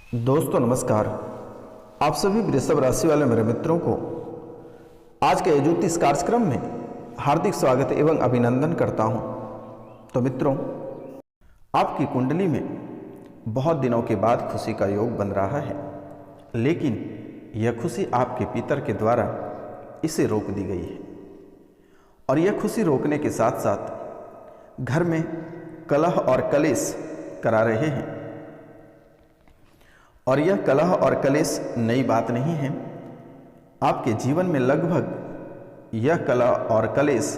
दोस्तों नमस्कार। आप सभी वृषभ राशि वाले मेरे मित्रों को आज के ज्योतिष कार्यक्रम में हार्दिक स्वागत एवं अभिनंदन करता हूं। तो मित्रों, आपकी कुंडली में बहुत दिनों के बाद खुशी का योग बन रहा है, लेकिन यह खुशी आपके पितर के द्वारा इसे रोक दी गई है। और यह खुशी रोकने के साथ साथ घर में कलह और कलेश करा रहे हैं। और यह कलह और कलेश नई बात नहीं है। आपके जीवन में लगभग यह कलह और कलेश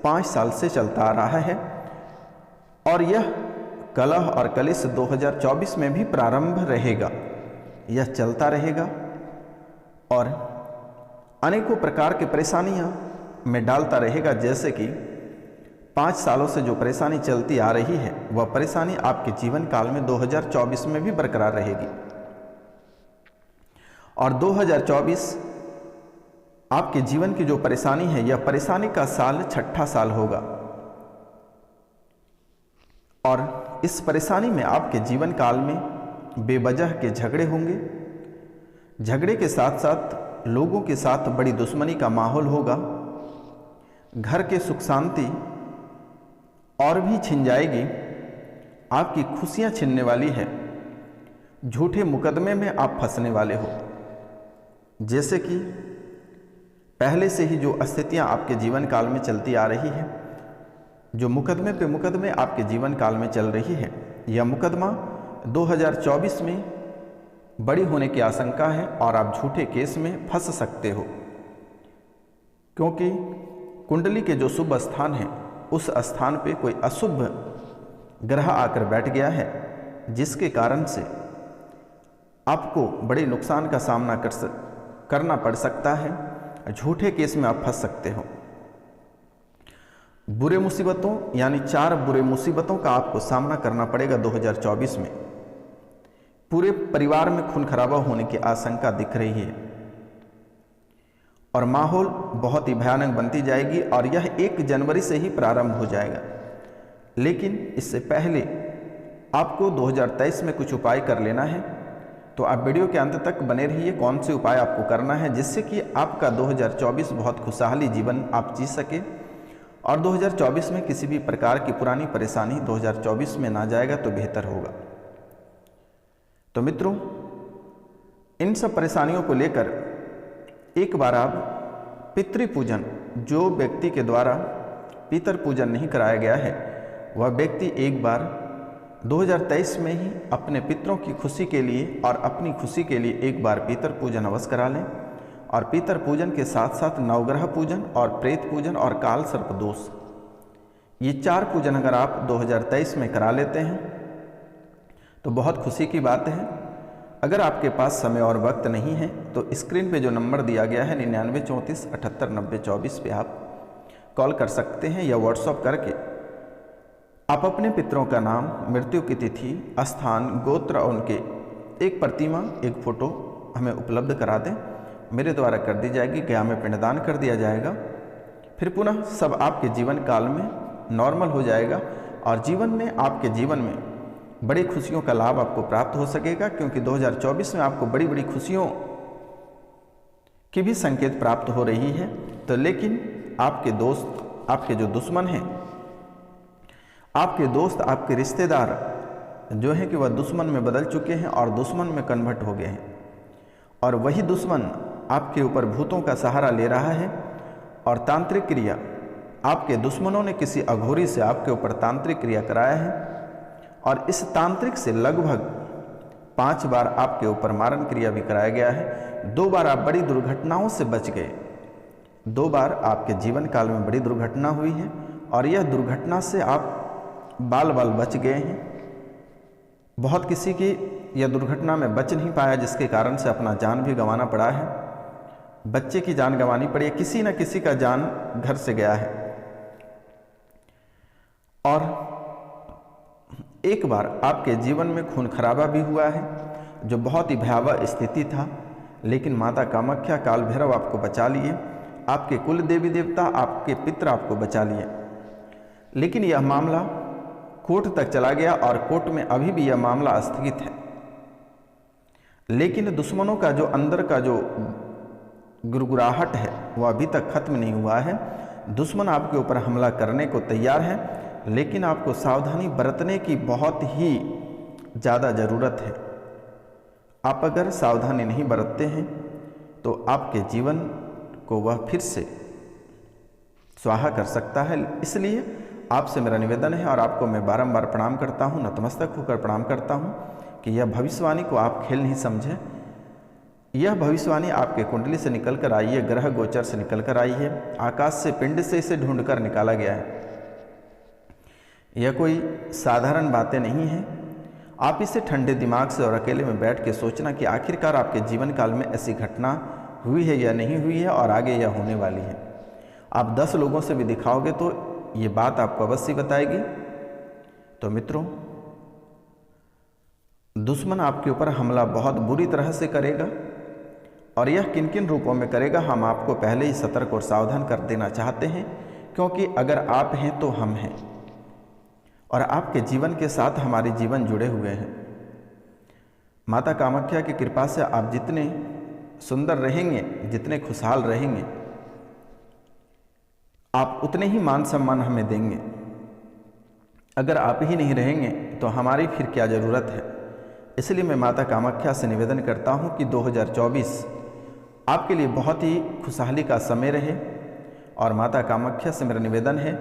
5 साल से चलता आ रहा है। और यह कलह और कलेश 2024 में भी प्रारंभ रहेगा। यह चलता रहेगा और अनेकों प्रकार की परेशानियां में डालता रहेगा। जैसे कि 5 सालों से जो परेशानी चलती आ रही है, वह परेशानी आपके जीवन काल में 2024 में भी बरकरार रहेगी। और 2024 आपके जीवन की जो परेशानी है, यह परेशानी का साल 6ठा साल होगा। और इस परेशानी में आपके जीवन काल में बेवजह के झगड़े होंगे। झगड़े के साथ साथ लोगों के साथ बड़ी दुश्मनी का माहौल होगा। घर के सुख शांति और भी छिन जाएगी। आपकी खुशियां छिनने वाली है। झूठे मुकदमे में आप फंसने वाले हो। जैसे कि पहले से ही जो स्थितियां आपके जीवन काल में चलती आ रही है, जो मुकदमे पे मुकदमे आपके जीवन काल में चल रही है, यह मुकदमा 2024 में बड़ी होने की आशंका है और आप झूठे केस में फंस सकते हो। क्योंकि कुंडली के जो शुभ स्थान है, उस स्थान पे कोई अशुभ ग्रह आकर बैठ गया है, जिसके कारण से आपको बड़े नुकसान का सामना करना पड़ सकता है। झूठे केस में आप फंस सकते हो। बुरे मुसीबतों यानी 4 बुरे मुसीबतों का आपको सामना करना पड़ेगा 2024 में। पूरे परिवार में खून खराबा होने की आशंका दिख रही है और माहौल बहुत ही भयानक बनती जाएगी। और यह 1 जनवरी से ही प्रारंभ हो जाएगा। लेकिन इससे पहले आपको 2023 में कुछ उपाय कर लेना है। तो आप वीडियो के अंत तक बने रहिए। कौन से उपाय आपको करना है जिससे कि आपका 2024 बहुत खुशहाली जीवन आप जी सके और 2024 में किसी भी प्रकार की पुरानी परेशानी 2024 में ना जाएगा तो बेहतर होगा। तो मित्रों, इन सब परेशानियों को लेकर एक बार आप पितृपूजन, जो व्यक्ति के द्वारा पितर पूजन नहीं कराया गया है, वह व्यक्ति एक बार 2023 में ही अपने पितरों की खुशी के लिए और अपनी खुशी के लिए एक बार पितर पूजन अवश्य करा लें। और पितर पूजन के साथ साथ नवग्रह पूजन और प्रेत पूजन और काल सर्प दोष, ये 4 पूजन अगर आप 2023 में करा लेते हैं तो बहुत खुशी की बात है। अगर आपके पास समय और वक्त नहीं है तो स्क्रीन पे जो नंबर दिया गया है 99 34 78 90 24 पे आप कॉल कर सकते हैं या व्हाट्सअप करके आप अपने पितरों का नाम, मृत्यु की तिथि, स्थान, गोत्र और उनके एक प्रतिमा, एक फोटो हमें उपलब्ध करा दें। मेरे द्वारा कर दी जाएगी। गया में पिंडदान कर दिया जाएगा। फिर पुनः सब आपके जीवन काल में नॉर्मल हो जाएगा और जीवन में, आपके जीवन में बड़ी खुशियों का लाभ आपको प्राप्त हो सकेगा। क्योंकि 2024 में आपको बड़ी बड़ी खुशियों की भी संकेत प्राप्त हो रही है। तो लेकिन आपके दोस्त, आपके जो दुश्मन हैं, आपके दोस्त, आपके रिश्तेदार जो है कि वह दुश्मन में बदल चुके हैं और दुश्मन में कन्वर्ट हो गए हैं। और वही दुश्मन आपके ऊपर भूतों का सहारा ले रहा है और तांत्रिक क्रिया, आपके दुश्मनों ने किसी अघोरी से आपके ऊपर तांत्रिक क्रिया कराया है और इस तांत्रिक से लगभग 5 बार आपके ऊपर मारण क्रिया भी कराया गया है। 2 बार आप बड़ी दुर्घटनाओं से बच गए। 2 बार आपके जीवन काल में बड़ी दुर्घटना हुई है और यह दुर्घटना से आप बाल बाल बच गए हैं। बहुत किसी की यह दुर्घटना में बच नहीं पाया, जिसके कारण से अपना जान भी गंवाना पड़ा है। बच्चे की जान गंवानी पड़ी है, किसी न किसी का जान घर से गया है। और एक बार आपके जीवन में खून खराबा भी हुआ है, जो बहुत ही भयावह स्थिति था। लेकिन माता कामाख्या, काल भैरव आपको बचा लिए। आपके कुल देवी देवता, आपके पितर आपको बचा लिए। लेकिन यह मामला कोर्ट तक चला गया और कोर्ट में अभी भी यह मामला स्थगित है। लेकिन दुश्मनों का जो अंदर का जो गुरगुराहट है वह अभी तक खत्म नहीं हुआ है। दुश्मन आपके ऊपर हमला करने को तैयार है, लेकिन आपको सावधानी बरतने की बहुत ही ज़्यादा ज़रूरत है। आप अगर सावधानी नहीं बरतते हैं तो आपके जीवन को वह फिर से स्वाहा कर सकता है। इसलिए आपसे मेरा निवेदन है और आपको मैं बारंबार प्रणाम करता हूँ, नतमस्तक होकर प्रणाम करता हूँ कि यह भविष्यवाणी को आप खेल नहीं समझें। यह भविष्यवाणी आपके कुंडली से निकल कर आई है, ग्रह गोचर से निकल कर आई है, आकाश से पिंड से इसे ढूंढकर निकाला गया है। यह कोई साधारण बातें नहीं हैं। आप इसे ठंडे दिमाग से और अकेले में बैठ के सोचना कि आखिरकार आपके जीवन काल में ऐसी घटना हुई है या नहीं हुई है और आगे यह होने वाली है। आप 10 लोगों से भी दिखाओगे तो ये बात आपको अवश्य बताएगी। तो मित्रों, दुश्मन आपके ऊपर हमला बहुत बुरी तरह से करेगा और यह किन किन रूपों में करेगा हम आपको पहले ही सतर्क और सावधान कर देना चाहते हैं, क्योंकि अगर आप हैं तो हम हैं और आपके जीवन के साथ हमारे जीवन जुड़े हुए हैं। माता कामाख्या की कृपा से आप जितने सुंदर रहेंगे, जितने खुशहाल रहेंगे, आप उतने ही मान सम्मान हमें देंगे। अगर आप ही नहीं रहेंगे तो हमारी फिर क्या ज़रूरत है। इसलिए मैं माता कामाख्या से निवेदन करता हूं कि 2024 आपके लिए बहुत ही खुशहाली का समय रहे और माता कामाख्या से मेरा निवेदन है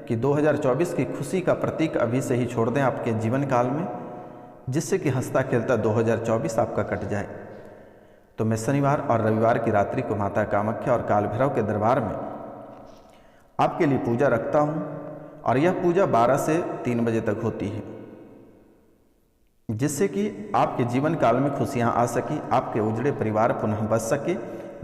कि 2024 की खुशी का प्रतीक अभी से ही छोड़ दें आपके जीवन काल में, जिससे कि हंसता खेलता 2024 आपका कट जाए। तो मैं शनिवार और रविवार की रात्रि को माता कामाख्या और काल भैरव के दरबार में आपके लिए पूजा रखता हूं और यह पूजा 12 से 3 बजे तक होती है, जिससे कि आपके जीवन काल में खुशियां आ सकी, आपके उजड़े परिवार पुनः बच सके।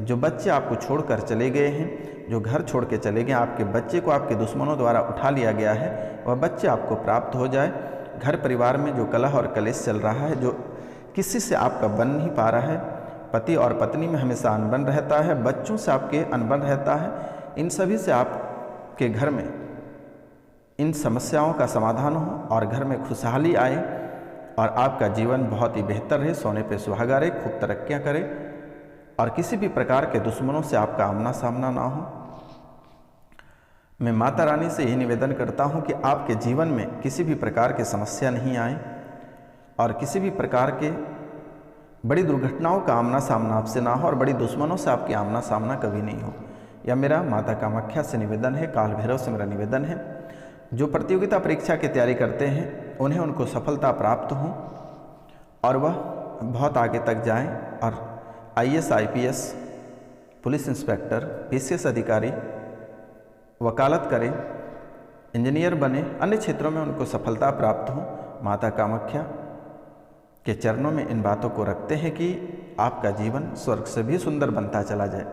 जो बच्चे आपको छोड़कर चले गए हैं, जो घर छोड़ के चले गए, आपके बच्चे को आपके दुश्मनों द्वारा उठा लिया गया है, वह बच्चे आपको प्राप्त हो जाए। घर परिवार में जो कलह और कलेश चल रहा है, जो किसी से आपका बन नहीं पा रहा है, पति और पत्नी में हमेशा अनबन रहता है, बच्चों से आपके अनबन रहता है, इन सभी से आपके घर में इन समस्याओं का समाधान हो और घर में खुशहाली आए और आपका जीवन बहुत ही बेहतर रहे, सोने पे सुहागा रहे, खूब तरक्कियां करे और किसी भी प्रकार के दुश्मनों से आपका आमना सामना ना हो। मैं माता रानी से यही निवेदन करता हूं कि आपके जीवन में किसी भी प्रकार की समस्या नहीं आए और किसी भी प्रकार के बड़ी दुर्घटनाओं का आमना सामना आपसे ना हो और बड़ी दुश्मनों से आपके आमना सामना कभी नहीं हो। यह मेरा माता कामाख्या से निवेदन है, काल भैरव से मेरा निवेदन है। जो प्रतियोगिता परीक्षा की तैयारी करते हैं उन्हें उनको सफलता प्राप्त हो और वह बहुत आगे तक जाएं और IAS, IPS, police inspector, PCS अधिकारी, वकालत करें, इंजीनियर बने, अन्य क्षेत्रों में उनको सफलता प्राप्त हो। माता कामाख्या के चरणों में इन बातों को रखते हैं कि आपका जीवन स्वर्ग से भी सुंदर बनता चला जाए।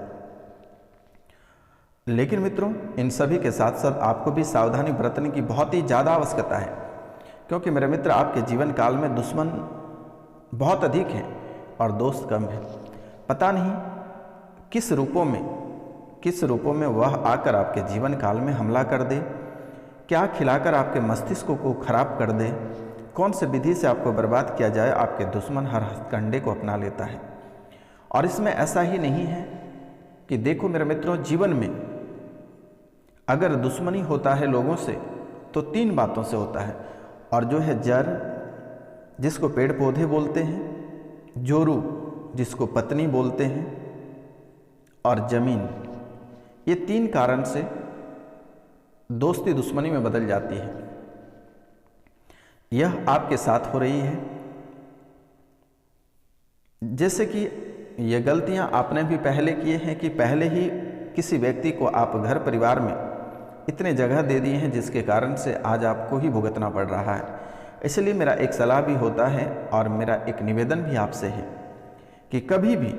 लेकिन मित्रों, इन सभी के साथ साथ आपको भी सावधानी बरतने की बहुत ही ज़्यादा आवश्यकता है, क्योंकि मेरे मित्र आपके जीवन काल में दुश्मन बहुत अधिक हैं और दोस्त कम हैं। पता नहीं किस रूपों में वह आकर आपके जीवन काल में हमला कर दे, क्या खिलाकर आपके मस्तिष्क को खराब कर दे, कौन से विधि से आपको बर्बाद किया जाए। आपके दुश्मन हर हथकंडे को अपना लेता है और इसमें ऐसा ही नहीं है कि देखो मेरे मित्रों, जीवन में अगर दुश्मनी होता है लोगों से तो 3 बातों से होता है, और जो है जड़, जिसको पेड़ पौधे बोलते हैं, जोरू, जिसको पत्नी बोलते हैं, और जमीन। ये 3 कारण से दोस्ती दुश्मनी में बदल जाती है। यह आपके साथ हो रही है। जैसे कि ये गलतियां आपने भी पहले किए हैं कि पहले ही किसी व्यक्ति को आप घर परिवार में इतने जगह दे दिए हैं, जिसके कारण से आज आपको ही भुगतना पड़ रहा है। इसलिए मेरा एक सलाह भी होता है और मेरा एक निवेदन भी आपसे है कि कभी भी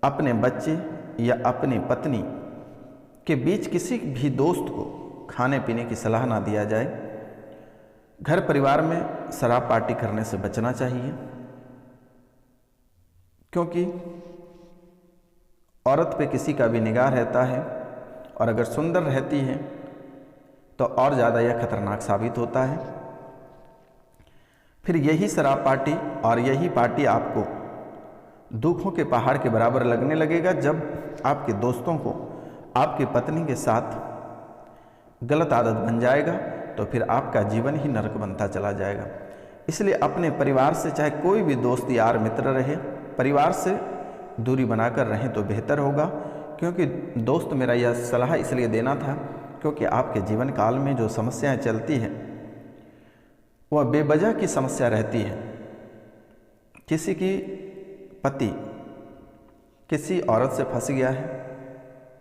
अपने बच्चे या अपनी पत्नी के बीच किसी भी दोस्त को खाने पीने की सलाह ना दिया जाए। घर परिवार में शराब पार्टी करने से बचना चाहिए, क्योंकि औरत पे किसी का भी निगाह रहता है और अगर सुंदर रहती है तो और ज़्यादा यह खतरनाक साबित होता है। फिर यही शराब पार्टी और यही पार्टी आपको दुखों के पहाड़ के बराबर लगने लगेगा। जब आपके दोस्तों को आपकी पत्नी के साथ गलत आदत बन जाएगा तो फिर आपका जीवन ही नरक बनता चला जाएगा। इसलिए अपने परिवार से, चाहे कोई भी दोस्त यार मित्र रहे, परिवार से दूरी बनाकर रहें तो बेहतर होगा। क्योंकि दोस्त, मेरा यह सलाह इसलिए देना था क्योंकि आपके जीवन काल में जो समस्याएं चलती हैं वह बेवजह की समस्या रहती है। किसी की पति किसी औरत से फंस गया है,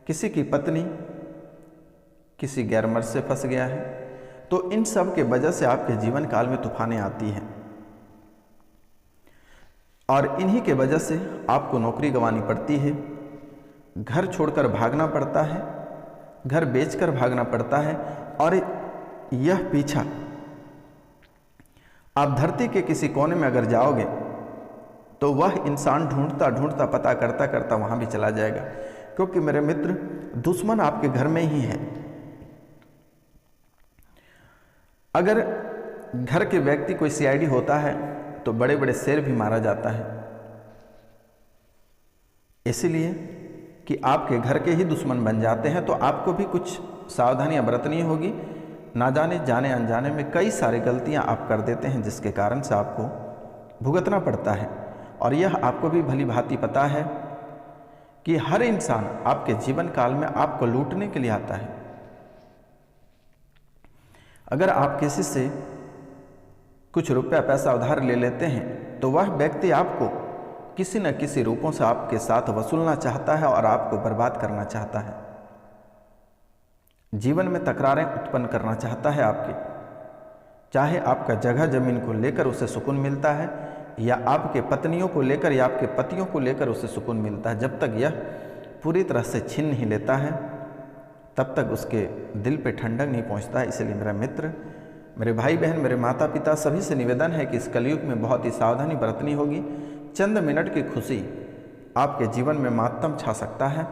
किसी की पत्नी किसी गैर मर्द से फंस गया है, तो इन सब के वजह से आपके जीवन काल में तूफानें आती हैं और इन्हीं के वजह से आपको नौकरी गंवानी पड़ती है, घर छोड़कर भागना पड़ता है, घर बेचकर भागना पड़ता है। और यह पीछा आप धरती के किसी कोने में अगर जाओगे तो वह इंसान ढूंढता ढूंढता पता करता करता वहां भी चला जाएगा। क्योंकि मेरे मित्र, दुश्मन आपके घर में ही है। अगर घर के व्यक्ति कोई सीआईडी होता है तो बड़े बड़े शेर भी मारा जाता है, इसलिए कि आपके घर के ही दुश्मन बन जाते हैं। तो आपको भी कुछ सावधानियां बरतनी होगी। ना जाने जाने अनजाने में कई सारी गलतियां आप कर देते हैं जिसके कारण से आपको भुगतना पड़ता है। और यह आपको भी भली भांति पता है कि हर इंसान आपके जीवन काल में आपको लूटने के लिए आता है। अगर आप किसी से कुछ रुपया पैसा उधार ले लेते हैं तो वह व्यक्ति आपको किसी न किसी रूपों से आपके साथ वसूलना चाहता है और आपको बर्बाद करना चाहता है। जीवन में तकरारें उत्पन्न करना चाहता है आपकी, चाहे आपका जगह जमीन को लेकर उसे सुकून मिलता है या आपके पत्नियों को लेकर या आपके पतियों को लेकर उसे सुकून मिलता है। जब तक यह पूरी तरह से छीन नहीं लेता है तब तक उसके दिल पे ठंडक नहीं पहुंचता है। इसलिए मेरा मित्र, मेरे भाई बहन, मेरे माता पिता सभी से निवेदन है कि इस कलयुग में बहुत ही सावधानी बरतनी होगी। चंद मिनट की खुशी आपके जीवन में मातम छा सकता है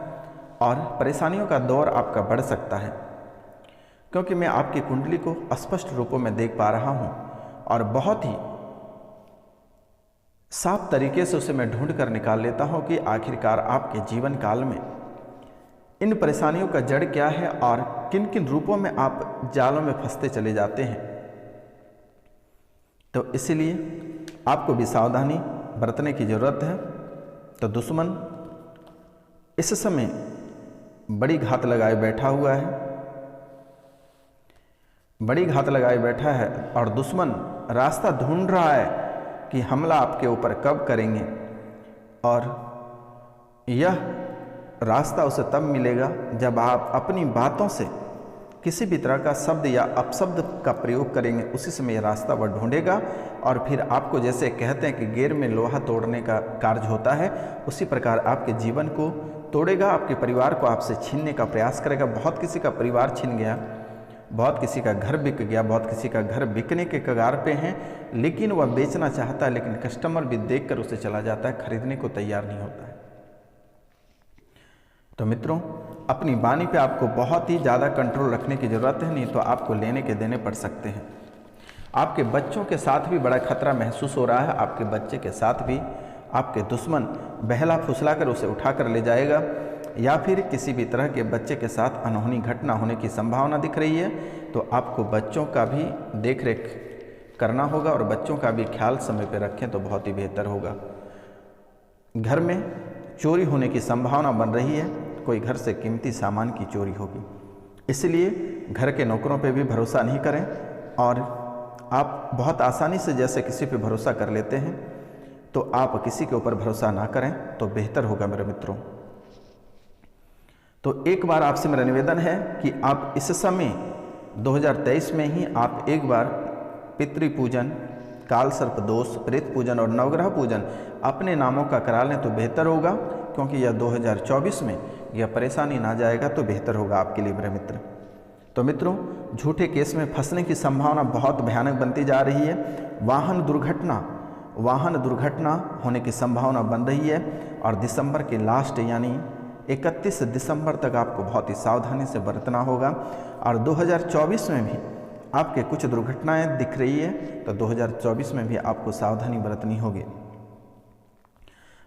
और परेशानियों का दौर आपका बढ़ सकता है। क्योंकि मैं आपकी कुंडली को स्पष्ट रूपों में देख पा रहा हूं और बहुत ही साफ तरीके से उसे मैं ढूंढ कर निकाल लेता हूं कि आखिरकार आपके जीवन काल में इन परेशानियों का जड़ क्या है और किन किन रूपों में आप जालों में फंसते चले जाते हैं। तो इसलिए आपको भी सावधानी बरतने की जरूरत है। तो दुश्मन इस समय बड़ी घात लगाए बैठा हुआ है, बड़ी घात लगाए बैठा है और दुश्मन रास्ता ढूंढ रहा है कि हमला आपके ऊपर कब करेंगे। और यह रास्ता उसे तब मिलेगा जब आप अपनी बातों से किसी भी तरह का शब्द या अपशब्द का प्रयोग करेंगे। उसी समय यह रास्ता वह ढूंढेगा और फिर आपको, जैसे कहते हैं कि गेर में लोहा तोड़ने का कार्य होता है, उसी प्रकार आपके जीवन को तोड़ेगा, आपके परिवार को आपसे छीनने का प्रयास करेगा। बहुत किसी का परिवार छीन गया, बहुत किसी का घर बिक गया, बहुत किसी का घर बिकने के कगार पे हैं, लेकिन वह बेचना चाहता है, लेकिन कस्टमर भी देखकर उसे चला जाता है, खरीदने को तैयार नहीं होता है। तो मित्रों, अपनी वाणी पे आपको बहुत ही ज़्यादा कंट्रोल रखने की ज़रूरत है, नहीं तो आपको लेने के देने पड़ सकते हैं। आपके बच्चों के साथ भी बड़ा खतरा महसूस हो रहा है। आपके बच्चे के साथ भी आपके दुश्मन बहला फुसला कर उसे उठा कर ले जाएगा या फिर किसी भी तरह के बच्चे के साथ अनहोनी घटना होने की संभावना दिख रही है। तो आपको बच्चों का भी देख रेख करना होगा और बच्चों का भी ख्याल समय पर रखें तो बहुत ही बेहतर होगा। घर में चोरी होने की संभावना बन रही है, कोई घर से कीमती सामान की चोरी होगी, इसलिए घर के नौकरों पे भी भरोसा नहीं करें। और आप बहुत आसानी से जैसे किसी पे भरोसा कर लेते हैं, तो आप किसी के ऊपर भरोसा ना करें तो बेहतर होगा मेरे मित्रों। तो एक बार आपसे मेरा निवेदन है कि आप इस समय 2023 में ही आप एक बार पितृ पूजन, काल सर्प दोष, प्रेत पूजन और नवग्रह पूजन अपने नामों का करा लें तो बेहतर होगा। क्योंकि यह 2024 में यह परेशानी ना जाएगा तो बेहतर होगा आपके लिए मेरे मित्र। तो मित्रों, झूठे केस में फंसने की संभावना बहुत भयानक बनती जा रही है। वाहन दुर्घटना होने की संभावना बन रही है और दिसंबर के लास्ट यानी 31 दिसंबर तक आपको बहुत ही सावधानी से बरतना होगा। और 2024 में भी आपके कुछ दुर्घटनाएं दिख रही है, तो 2024 में भी आपको सावधानी बरतनी होगी।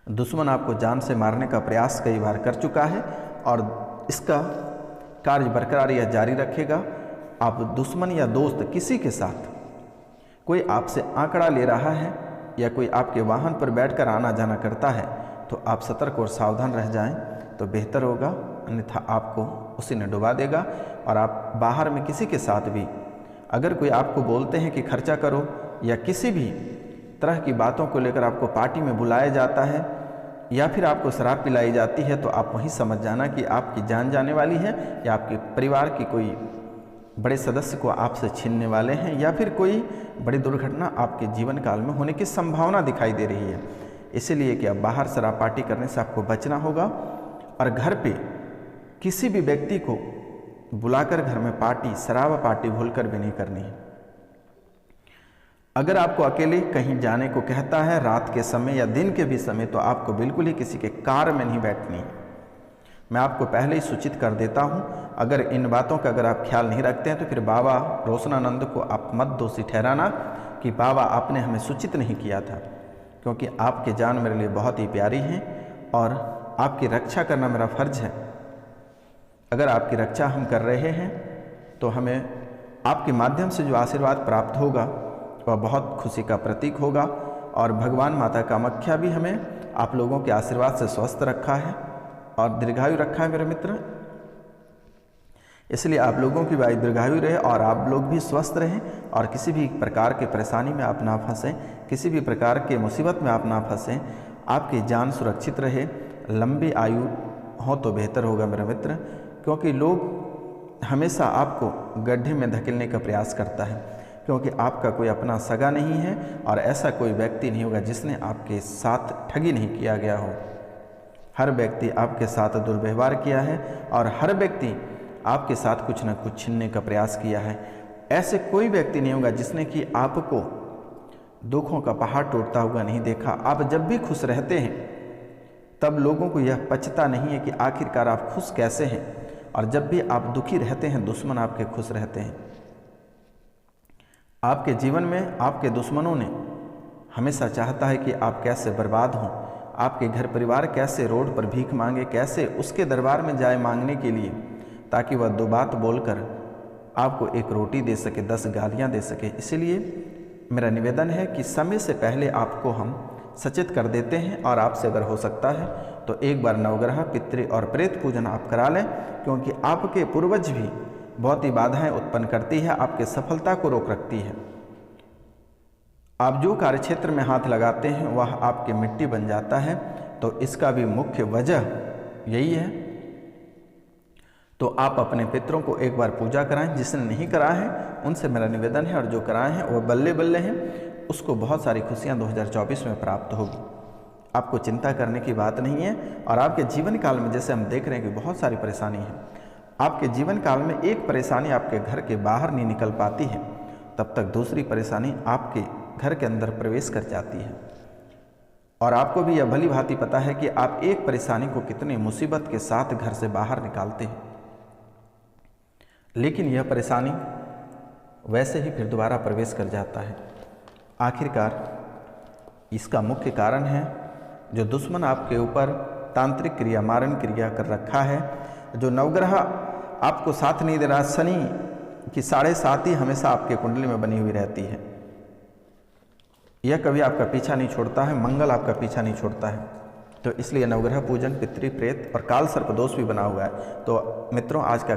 दुश्मन आपको जान से मारने का प्रयास कई बार कर चुका है और इसका कार्य बरकरार या जारी रखेगा। आप दुश्मन या दोस्त किसी के साथ कोई आपसे आंकड़ा ले रहा है या कोई आपके वाहन पर बैठकर आना जाना करता है तो आप सतर्क और सावधान रह जाएं तो बेहतर होगा, अन्यथा आपको उसी ने डुबा देगा। और आप बाहर में किसी के साथ भी अगर कोई आपको बोलते हैं कि खर्चा करो या किसी भी तरह की बातों को लेकर आपको पार्टी में बुलाया जाता है या फिर आपको शराब पिलाई जाती है तो आप वहीं समझ जाना कि आपकी जान जाने वाली है या आपके परिवार की कोई बड़े सदस्य को आपसे छीनने वाले हैं या फिर कोई बड़ी दुर्घटना आपके जीवन काल में होने की संभावना दिखाई दे रही है। इसीलिए कि अब बाहर शराब पार्टी करने से आपको बचना होगा और घर पे किसी भी व्यक्ति को बुलाकर घर में पार्टी शराब पार्टी भूलकर भी नहीं करनी है। अगर आपको अकेले कहीं जाने को कहता है रात के समय या दिन के भी समय तो आपको बिल्कुल ही किसी के कार में नहीं बैठनी है। मैं आपको पहले ही सूचित कर देता हूं, अगर इन बातों का अगर आप ख्याल नहीं रखते हैं तो फिर बाबा रोशनानंद को आप मत दोषी ठहराना कि बाबा आपने हमें सूचित नहीं किया था, क्योंकि आपकी जान मेरे लिए बहुत ही प्यारी है और आपकी रक्षा करना मेरा फर्ज है। अगर आपकी रक्षा हम कर रहे हैं तो हमें आपके माध्यम से जो आशीर्वाद प्राप्त होगा वह बहुत खुशी का प्रतीक होगा। और भगवान माता कामाख्या भी हमें आप लोगों के आशीर्वाद से स्वस्थ रखा है और दीर्घायु रखा है मेरे मित्र। इसलिए आप लोगों की आयु दीर्घायु रहे और आप लोग भी स्वस्थ रहें और किसी भी प्रकार के परेशानी में आप ना फंसें, किसी भी प्रकार के मुसीबत में आप ना फंसें, आपकी जान सुरक्षित रहे, लंबी आयु हो तो बेहतर होगा मेरे मित्र। क्योंकि लोग हमेशा आपको गड्ढे में धकेलने का प्रयास करता है, क्योंकि आपका कोई अपना सगा नहीं है और ऐसा कोई व्यक्ति नहीं होगा जिसने आपके साथ ठगी नहीं किया गया हो। हर व्यक्ति आपके साथ दुर्व्यवहार किया है और हर व्यक्ति आपके साथ कुछ न कुछ छीनने का प्रयास किया है। ऐसे कोई व्यक्ति नहीं होगा जिसने कि आपको दुखों का पहाड़ टूटता हुआ नहीं देखा। आप जब भी खुश रहते हैं तब लोगों को यह पचता नहीं है कि आखिरकार आप खुश कैसे हैं, और जब भी आप दुखी रहते हैं दुश्मन आपके खुश रहते हैं। आपके जीवन में आपके दुश्मनों ने हमेशा चाहता है कि आप कैसे बर्बाद हों, आपके घर परिवार कैसे रोड पर भीख मांगे, कैसे उसके दरबार में जाए मांगने के लिए, ताकि वह दो बात बोलकर आपको एक रोटी दे सके, 10 गालियां दे सके। इसलिए मेरा निवेदन है कि समय से पहले आपको हम सचेत कर देते हैं और आपसे अगर हो सकता है तो एक बार नवग्रह पितृ और प्रेत पूजन आप करा लें, क्योंकि आपके पूर्वज भी बहुत ही बाधाएं उत्पन्न करती है, आपके सफलता को रोक रखती है। आप जो कार्यक्षेत्र में हाथ लगाते हैं वह आपकी मिट्टी बन जाता है, तो इसका भी मुख्य वजह यही है। तो आप अपने पितरों को एक बार पूजा कराएं, जिसने नहीं करा है उनसे मेरा निवेदन है, और जो कराए हैं वो बल्ले बल्ले हैं, उसको बहुत सारी खुशियां 2024 में प्राप्त होगी। आपको चिंता करने की बात नहीं है। और आपके जीवन काल में जैसे हम देख रहे हैं कि बहुत सारी परेशानी है, आपके जीवन काल में एक परेशानी आपके घर के बाहर नहीं निकल पाती है, तब तक दूसरी परेशानी आपके घर के अंदर प्रवेश कर जाती है। और आपको भी यह भली भांति पता है कि आप एक परेशानी को कितनी मुसीबत के साथ घर से बाहर निकालते हैं, लेकिन यह परेशानी वैसे ही फिर दोबारा प्रवेश कर जाता है। आखिरकार इसका मुख्य कारण है जो दुश्मन आपके ऊपर तांत्रिक क्रिया, मारण क्रिया कर रखा है। जो नवग्रह आपको साथ नहीं दे रहा, शनि की 7.5 ही हमेशा आपके कुंडली में बनी हुई रहती है, यह कभी आपका पीछा नहीं छोड़ता है, मंगल आपका पीछा नहीं छोड़ता है। तो इसलिए नवग्रह पूजन, पितृ प्रेत और काल सर्प दोष भी बना हुआ है। तो मित्रों, आज का